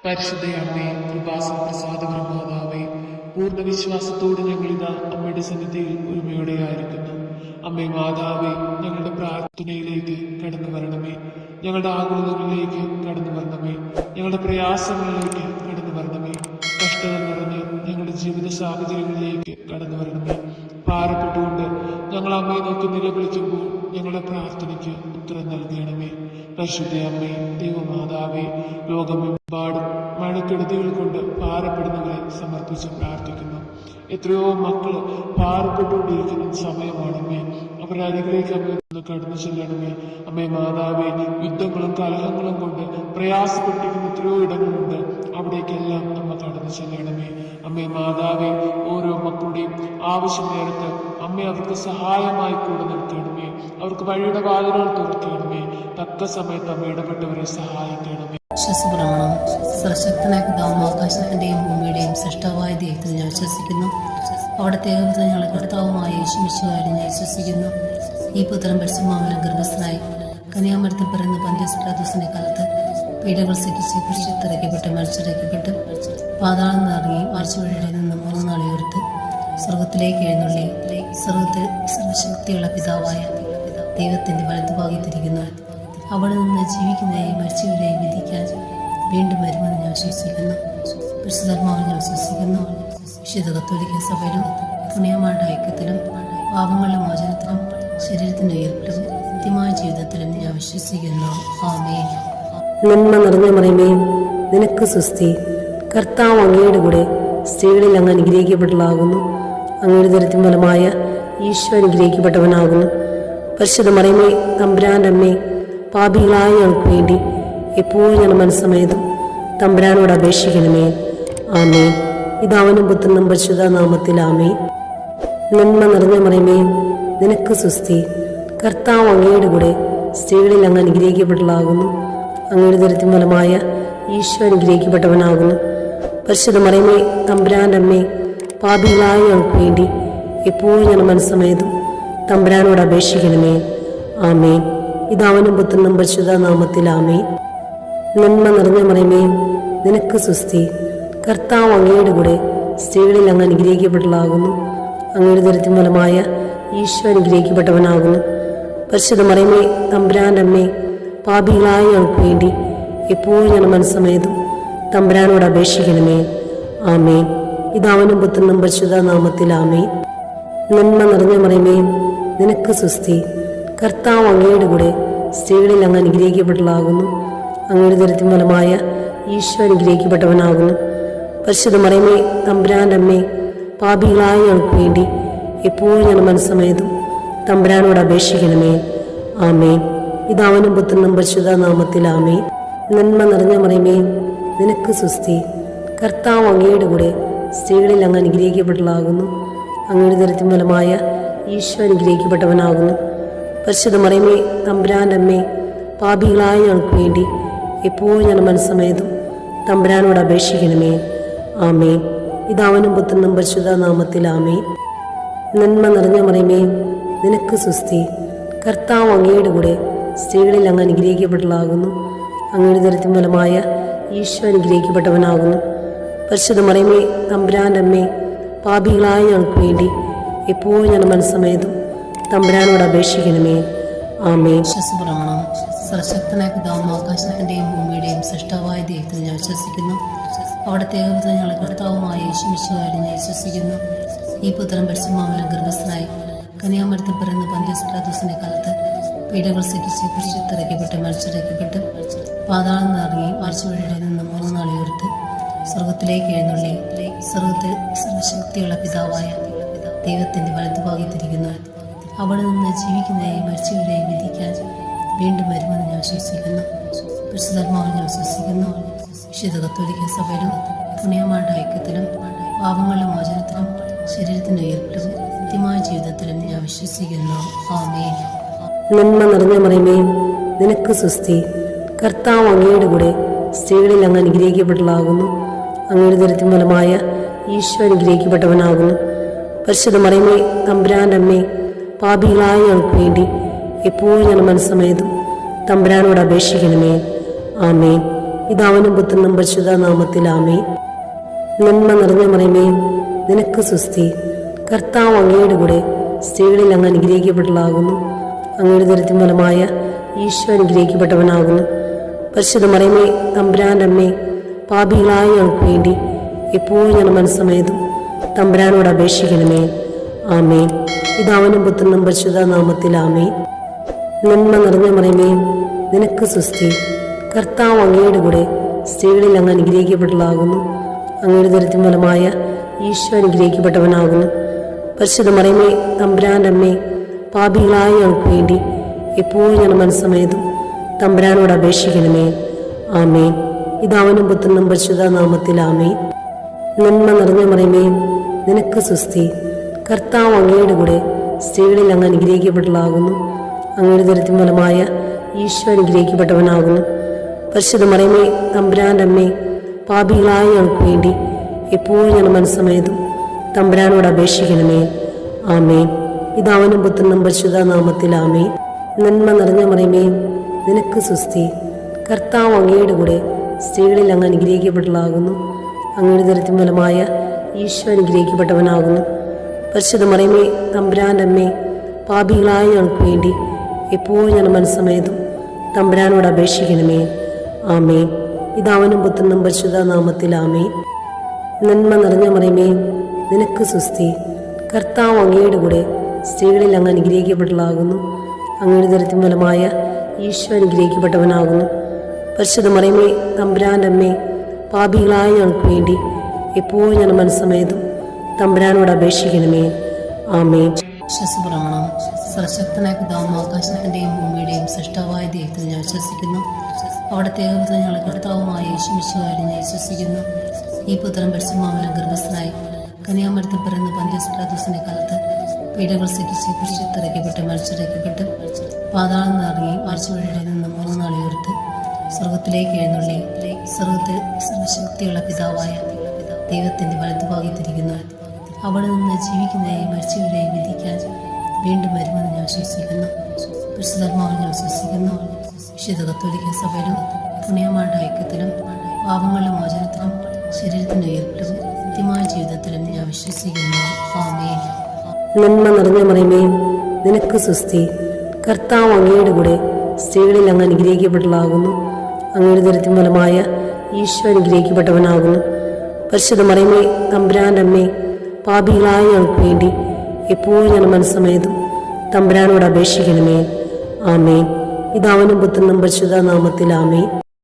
പരിശുദ്ധ അമ്മേ, കൃപാസന പ്രസാദകര മാതാവേ, പൂർണ്ണ വിശ്വാസത്തോടെ ഞങ്ങളിതാ അമ്മയുടെ സന്നിധിയിൽ ഒരുമയോടെയായിരിക്കുന്നു. അമ്മേ മാതാവേ, ഞങ്ങളുടെ പ്രാർത്ഥനയിലേക്ക് കടന്നു വരണമേ. ഞങ്ങളുടെ ആകുലതകളിലേക്ക് കടന്നു വരണമേ. ഞങ്ങളുടെ പ്രയാസങ്ങളിലേക്ക് കടന്നു വരണമേ. കഷ്ടത നിറഞ്ഞ് ഞങ്ങളുടെ ജീവിത സാഹചര്യങ്ങളിലേക്ക് കടന്നു വരണമേ. ഭാരപ്പെട്ടുകൊണ്ട് ഞങ്ങൾ അമ്മയെ നോക്കി നിലവിളിക്കുമ്പോൾ ഞങ്ങളുടെ പ്രാർത്ഥനയ്ക്ക് ഉത്തരം നൽകണമേ. പരിശുദ്ധ അമ്മേ, ദൈവമാതാവേ, ലോകമെമ്പാടും മഴക്കെടുതികൾ കൊണ്ട് ഭാരപ്പെടുന്നവരെ സമർപ്പിച്ച് പ്രാർത്ഥിക്കുന്നു. എത്രയോ മക്കള് ഭാരപ്പെട്ടുകൊണ്ടിരിക്കുന്ന സമയമാണമ്മേ. അവരുടെ അരികിലേക്ക് അമ്മ കടന്നു ചെല്ലണമേ. അമ്മേ മാതാവേ, യുദ്ധങ്ങളും കലഹങ്ങളും കൊണ്ട് പ്രയാസപ്പെട്ടിരിക്കുന്ന എത്രയോ ഇടങ്ങളുണ്ട്. അവിടേക്കെല്ലാം അമ്മ കടന്നു ചെല്ലണമേ. അമ്മേ മാതാവേ, ഓരോ മക്കളുടെയും ആവശ്യം നേരത്ത് അമ്മ അവർക്ക് സഹായമായി കൂടെ നിൽക്കണമേ. അവർക്ക് വഴിയുടെ വാതിലുകൾ തുറക്കണമേ. തക്ക സമയത്ത് അമ്മ ഇടപെട്ടവരെ സഹായിക്കണമേ. വിശ്വാസപ്രമാണം. സർവശക്തനായ പിതാവും ആകാശത്തിന്റെയും ഭൂമിയുടെയും സൃഷ്ടാവായ ദൈവത്തിൽ ഞാൻ വിശ്വസിക്കുന്നു. അവിടുത്തെ ഏകപുത്രൻ ഞങ്ങളുടെ കർത്താവുമായ യേശുമിശിഹായിൽ ഞാൻ വിശ്വസിക്കുന്നു. ഈ പുത്രൻ പരിശുദ്ധാത്മാവിനാൽ ഗർഭസ്ഥനായി കന്യാമരത്തിൽ പിറന്ന പന്തിയോസ് പിലാത്തോസിന്റെ കാലത്ത് പീഡകൾ സഹിച്ച് കുരിശിലിറക്കപ്പെട്ട് മരിച്ചിറക്കപ്പെട്ട് പാതാളം നിറങ്ങി ആഴ്ചവഴിയുടെ നിന്ന് 3 നാൾ ഉയർത്ത് സ്വർഗത്തിലേക്ക് എഴുന്നള്ളി സ്വർഗത്തിൽ സർവശക്തിയുള്ള പിതാവായ ദൈവത്തിന്റെ വലതുഭാഗത്തിരിക്കുന്നു. അവിടെ നിന്ന് ജീവിക്കുന്നവരെയും മരിച്ചവരെയും വിധിക്കാൻ വീണ്ടും വരുമെന്ന് ഞാൻ വിശ്വസിക്കുന്നു. പരിശുദ്ധാത്മാവിൽ ഞാൻ വിശ്വസിക്കുന്നു. വിശുദ്ധ കത്തോലിക്ക സഭയിലും പുണ്യമാരുടെ ഐക്യത്തിലും പാപങ്ങളുടെ മോചനത്തിലും ശരീരത്തിന്റെ ഉയർപ്പിലും നിത്യമായ ജീവിതത്തിലും ഞാൻ വിശ്വസിക്കുന്നു. ആമേൻ. നന്മ നിറഞ്ഞ മറിയമേ, നിനക്ക് സ്വസ്തി. കർത്താവ് അങ്ങയുടെ കൂടെ സ്ത്രീകളിൽ അങ്ങ് അനുഗ്രഹിക്കപ്പെട്ടതാകുന്നു. അങ്ങയുടെ ദരിദ്രം ഫലമായ ഈശോ അനുഗ്രഹിക്കപ്പെട്ടവനാകുന്നു. പരിശുദ്ധ മറിയമേ, തമ്പുരാന്റെ അമ്മേ, പാപികളായ ഞങ്ങൾക്ക് വേണ്ടി എപ്പോഴും ഞാൻ മനസ്സമേതും തമ്പുരാനോട് അപേക്ഷിക്കണമേ. ആമേ. പിതാവിനും പുത്രനും പരിശുദ്ധ നാമത്തിൽ ആമേ. നന്മ നിറഞ്ഞ മറിയമേ, നിനക്ക് സ്വസ്തി. കർത്താവ് അങ്ങയുടെ കൂടെ സ്ത്രീകളിൽ അങ്ങ് അനുഗ്രഹിക്കപ്പെട്ടതാകുന്നു. അങ്ങയുടെ ദരിദ്രം ഫലമായ ഈശോ അനുഗ്രഹിക്കപ്പെട്ടവനാകുന്നു. പരിശുദ്ധ മറിയമേ, തമ്പുരാന്റെ അമ്മേ, പാപികളായ ഞങ്ങൾക്ക് വേണ്ടി എപ്പോഴും ഞാൻ മനസ്സമേതും തമ്പുരാനോട് അപേക്ഷിക്കണമേ. ആമേ. പിതാവിനും പുത്രനും പരിശുദ്ധ നാമത്തിൽ ആമേ. നന്മ നിറഞ്ഞ മറിയമേ, നിനക്ക് സ്വസ്തി. കർത്താവ് അങ്ങയുടെ കൂടെ സ്ത്രീകളിൽ അങ്ങ് അനുഗ്രഹിക്കപ്പെട്ടതാകുന്നു. അങ്ങയുടെ ദരിദ്രം ഫലമായ ഈശോ അനുഗ്രഹിക്കപ്പെട്ടവനാകുന്നു. പരിശുദ്ധ മറിയമേ, തമ്പുരാന്റെ അമ്മേ, പാപികളായ ഞങ്ങൾക്ക് വേണ്ടി എപ്പോഴും ഞാൻ മനസ്സമേതും തമ്പുരാനോട് അപേക്ഷിക്കണമേ. ആമേ. പിതാവിനും പുത്രനും പരിശുദ്ധ നാമത്തിൽ ആമേ. നന്മ നിറഞ്ഞ മറിയമേ, നിനക്ക് സ്വസ്തി. കർത്താവ് അങ്ങയുടെ കൂടെ സ്ത്രീകളിൽ അങ്ങ് അനുഗ്രഹിക്കപ്പെട്ടതാകുന്നു. അങ്ങയുടെ ദരിദ്രം ഫലമായ ഈശോ അനുഗ്രഹിക്കപ്പെട്ടവനാകുന്നു. പരിശുദ്ധ മറിയമേ, തമ്പുരാന്റെ അമ്മേ, പാപികളായ ഞങ്ങൾക്ക് വേണ്ടി എപ്പോഴും ഞാൻ മനസ്സമേതും തമ്പുരാനോട് അപേക്ഷിക്കണമേ. ആമേ. പിതാവിനും പുത്രനും പരിശുദ്ധ നാമത്തിൽ ആമേ. നന്മ നിറഞ്ഞ മറിയമേ, നിനക്ക് സ്വസ്തി. കർത്താവ് അങ്ങയുടെ കൂടെ സ്ത്രീകളിൽ അങ്ങ് അനുഗ്രഹിക്കപ്പെട്ടതാകുന്നു. അങ്ങയുടെ ദരിദ്രം ഫലമായ ഈശോ അനുഗ്രഹിക്കപ്പെട്ടവനാകുന്നു. പരിശുദ്ധ മറിയമേ, തമ്പുരാന്റെ അമ്മേ, പാപികളായ ഞങ്ങൾക്ക് വേണ്ടി എപ്പോഴും ഞാൻ മനസ്സമേതും തമ്പുരാനോട് അപേക്ഷിക്കണമേ. ആമേ. പിതാവിനും പുത്രനും പരിശുദ്ധ നാമത്തിൽ ആമേ. നന്മ നിറഞ്ഞ മറിയമേ, നിനക്ക് സ്വസ്തി. കർത്താവ് അങ്ങയുടെ കൂടെ സ്ത്രീകളിൽ അങ്ങ് അനുഗ്രഹിക്കപ്പെട്ടതാകുന്നു. അങ്ങയുടെ ദരിദ്രം ഫലമായ ഈശോ അനുഗ്രഹിക്കപ്പെട്ടവനാകുന്നു. പരിശുദ്ധ മറിയമേ, തമ്പുരാന്റെ അമ്മേ, പാപികളായ ഞങ്ങൾക്ക് വേണ്ടി എപ്പോഴും ഞാൻ മനസ്സമേതും തമ്പുരാനോട് അപേക്ഷിക്കണമേ. ആമേ. വിശ്വാസപ്രമാണം. സർവശക്തനായ പിതാവും ആകാശത്തിന്റെയും ഭൂമിയുടെയും സൃഷ്ടാവായ ദൈവത്തിൽ ഞാൻ വിശ്വസിക്കുന്നു. അവിടുത്തെ ഏകപുത്രൻ ഞങ്ങളുടെ കർത്താവുമായ യേശുമിശിഹായിൽ ഞാൻ വിശ്വസിക്കുന്നു. ഈ പുത്രൻ പരിശുദ്ധാത്മാവിനാൽ ഗർഭസ്ഥനായി കന്യാമരത്തിൽ പിറന്ന പന്തിയോസ് പിലാത്തോസിന്റെ കാലത്ത് പീഡകൾ സഹിച്ച് കുരിശിലിറക്കപ്പെട്ട് മരിച്ചിറക്കപ്പെട്ട് പാതാളം നിറങ്ങി ആഴ്ചവഴിയുടെ നിന്ന് 3 നാൾ ഉയർത്ത് സ്വർഗത്തിലേക്ക് എഴുന്നള്ളി സ്വർഗത്തിൽ സർവശക്തിയുള്ള പിതാവായ ദൈവത്തിന്റെ വലതുഭാഗത്തിരിക്കുന്നു. അവിടെ നിന്ന് ജീവിക്കുന്നവരെയും മരിച്ചവരെയും വിധിക്കാൻ വീണ്ടും വരുമെന്ന് ഞാൻ വിശ്വസിക്കുന്നു. പരിശുദ്ധാത്മാവിൽ ഞാൻ വിശ്വസിക്കുന്നു. വിശുദ്ധ കത്തോലിക്ക സഭയിലും പുണ്യമാരുടെ ഐക്യത്തിലും പാപങ്ങളുടെ മോചനത്തിലും ശരീരത്തിന്റെ ഉയർപ്പിലും നിത്യമായ ജീവിതത്തിലും ഞാൻ വിശ്വസിക്കുന്നു. ആമേൻ. നന്മ നിറഞ്ഞ മറിയമേ, നിനക്ക് സ്വസ്തി. കർത്താവ് അങ്ങയുടെ കൂടെ സ്ത്രീകളിൽ അങ്ങ് അനുഗ്രഹിക്കപ്പെട്ടതാകുന്നു. അങ്ങയുടെ ദരിദ്രം ഫലമായ ഈശോ അനുഗ്രഹിക്കപ്പെട്ടവനാകുന്നു. പരിശുദ്ധ മറിയമേ, തമ്പുരാന്റെ അമ്മേ, പാപികളായ ഞങ്ങൾക്ക് വേണ്ടി എപ്പോഴും ഞാൻ മനസ്സമേതും തമ്പുരാനോട് അപേക്ഷിക്കണമേ. ആമേ. പിതാവിനും പുത്രനും പരിശുദ്ധ നാമത്തിൽ ആമേൻ. നന്മ നിറഞ്ഞ മറിയമേ, നിനക്ക് സുസ്തി. കർത്താവ് അങ്ങയുടെ കൂടെ സ്ത്രീകളിൽ അങ്ങ് അനുഗ്രഹിക്കപ്പെട്ടതാകുന്നു. അങ്ങയുടെ ദുരിതത്തിൻ ഫലമായ ഈശോ അനുഗ്രഹിക്കപ്പെട്ടവനാകുന്നു. പരിശുദ്ധ മറിയമേ, തമ്പുരാന്റെ അമ്മേ, പാപികളായ ഞങ്ങൾക്ക് വേണ്ടി എപ്പോഴും ഞങ്ങളുടെ മനസ്സമേതും തമ്പുരാനോട് അപേക്ഷിക്കണമേ. ആമേൻ. പിതാവിനും പുത്രനും പരിശുദ്ധ നാമത്തിൽ ആമേൻ. നന്മ നിറഞ്ഞ മറിയമേ, നിനക്ക് സുസ്തി. കർത്താവ് അങ്ങയുടെ കൂടെ സ്ത്രീകളിൽ അങ്ങ് അനുഗ്രഹിക്കപ്പെട്ടതാകുന്നു. അങ്ങയുടെ ദുരിതത്തിൻ ഫലമായ ഈശോ അനുഗ്രഹിക്കപ്പെട്ടവനാകുന്നു. പരിശുദ്ധ മറിയമേ, തമ്പുരാന്റെ അമ്മേ, പാപികളായ ഞങ്ങൾക്ക് വേണ്ടി എപ്പോഴും ഞങ്ങളുടെ മനസ്സമേതും തമ്പുരാനോട് അപേക്ഷിക്കണമേ. ആമേൻ. പിതാവിനും പുത്രനും പരിശുദ്ധ നാമത്തിൽ ആമേൻ. നന്മ നിറഞ്ഞ മറിയമേ, നിനക്ക് സുസ്തി. കർത്താവ് അങ്ങയുടെ കൂടെ സ്ത്രീകളിൽ അങ്ങ് അനുഗ്രഹിക്കപ്പെട്ടതാകുന്നു. അങ്ങയുടെ ദുരിതത്തിൻ ഫലമായ ഈശോ അനുഗ്രഹിക്കപ്പെട്ടവനാകുന്നു. പരിശുദ്ധ മറിയമേ, തമ്പുരാന്റെ അമ്മേ, പാപികളായ ഞങ്ങൾക്ക് വേണ്ടി എപ്പോഴും ഞങ്ങളുടെ മനസ്സമേതും തമ്പുരാനോട് അപേക്ഷിക്കണമേ. ആമേൻ. പിതാവിനും പുത്രനും പരിശുദ്ധ നാമത്തിൽ ആമേൻ. നന്മ നിറഞ്ഞ മറിയമേ, നിനക്ക് സുസ്തി. കർത്താവ് അങ്ങയുടെ കൂടെ സ്ത്രീകളിൽ അങ്ങ് അനുഗ്രഹിക്കപ്പെട്ടതാകുന്നു. അങ്ങയുടെ ദുരിതത്തിൻ ഫലമായ ഈശോ അനുഗ്രഹിക്കപ്പെട്ടവനാകുന്നു. പരിശുദ്ധ മറിയമേ, തമ്പുരാന്റെ അമ്മേ, പാപികളായ ഞങ്ങൾക്ക് വേണ്ടി എപ്പോഴും ഞങ്ങളുടെ മനസ്സമേതും തമ്പുരാനോട് അപേക്ഷിക്കണമേ. ആമേൻ. പിതാവിനും പുത്രനും പരിശുദ്ധ നാമത്തിൽ ആമേൻ. നന്മ നിറഞ്ഞ മറിയമേ, നിനക്ക് സുസ്തി. കർത്താവ് അങ്ങയുടെ കൂടെ സ്ത്രീകളിൽ അങ്ങ് അനുഗ്രഹിക്കപ്പെട്ടതാകുന്നു. അങ്ങയുടെ ദുരിതത്തിൻ ഫലമായ ഈശോ അനുഗ്രഹിക്കപ്പെട്ടവനാകുന്നു. പരിശുദ്ധ മറിയമേ, തമ്പുരാന്റെ അമ്മേ, പാപികളായ ഞങ്ങൾക്ക് വേണ്ടി എപ്പോഴും ഞങ്ങളുടെ മനസ്സമേതും തമ്പുരാനോട് അപേക്ഷിക്കണമേ. ആമേൻ. വിശ്വസപ്രമാണം. സർവശക്തനായ പിതാവും ആകാശത്തിന്റെയും ഭൂമിയുടെയും സൃഷ്ടാവായ ദൈവത്തിൽ ഞാൻ വിശ്വസിക്കുന്നു. അവിടുത്തെ ഏകപുത്രൻ ഞങ്ങളുടെ കർത്താവുമായ യേശുമിശിഹായിൽ ഞാൻ വിശ്വസിക്കുന്നു. ഈ പുത്രൻ പരിശുദ്ധാത്മാവിനാൽ ഗർഭസ്ഥനായി കന്യാമരത്തിൽ പിറന്ന പന്തിയോസ് പിലാത്തോസിന്റെ കാലത്ത് പീഡകൾ സഹിച്ച് കുരിശിൽ മരിച്ചിറക്കപ്പെട്ട് പാതാളം നിറങ്ങി മരിച്ചവരുടെ നിന്ന് 3 നാൾ ഉയർത്ത് സ്വർഗത്തിലേക്ക് എഴുന്നള്ളി സ്വർഗത്തിൽ സർവശക്തിയുള്ള പിതാവായ ദൈവത്തിന്റെ വലതുഭാഗത്തിരിക്കുന്നു. അവിടെ നിന്ന് ജീവിക്കുന്നവരെയും മരിച്ചവരെയും വിധിക്കാൻ വീണ്ടും വരുമെന്ന് ഞാൻ വിശ്വസിക്കുന്നു. പരിശുദ്ധാത്മാവിൽ ഞാൻ വിശ്വസിക്കുന്നു. വിശുദ്ധ കത്തോലിക്ക സഭയിലും പുണ്യമാരുടെ ഐക്യത്തിലും പാപങ്ങളുടെ മോചനത്തിലും ശരീരത്തിന്റെ ഉയർപ്പിലും നിത്യമായ ജീവിതത്തിലും ഞാൻ വിശ്വസിക്കുന്നു. ആമേൻ. നന്മ നിറഞ്ഞ മറിയമേ, നിനക്ക് സുസ്തി. കർത്താവ് അങ്ങയുടെ കൂടെ സ്ത്രീകളിൽ അങ്ങ് അനുഗ്രഹിക്കപ്പെട്ടതാകുന്നു. അങ്ങയുടെ ദുരിതത്തിൻ ഫലമായ ഈശോ അനുഗ്രഹിക്കപ്പെട്ടവനാകുന്നു. പരിശുദ്ധ മറിയമേ, തമ്പുരാന്റെ അമ്മേ, പാപികളായ ഞങ്ങൾക്ക് വേണ്ടി എപ്പോഴും ഞങ്ങളുടെ മനസ്സമേതും തമ്പുരാനോട് അപേക്ഷിക്കണമേ. ആമേൻ. പിതാവിനും പുത്രനും പരിശുദ്ധ നാമത്തിൽ ആമേൻ.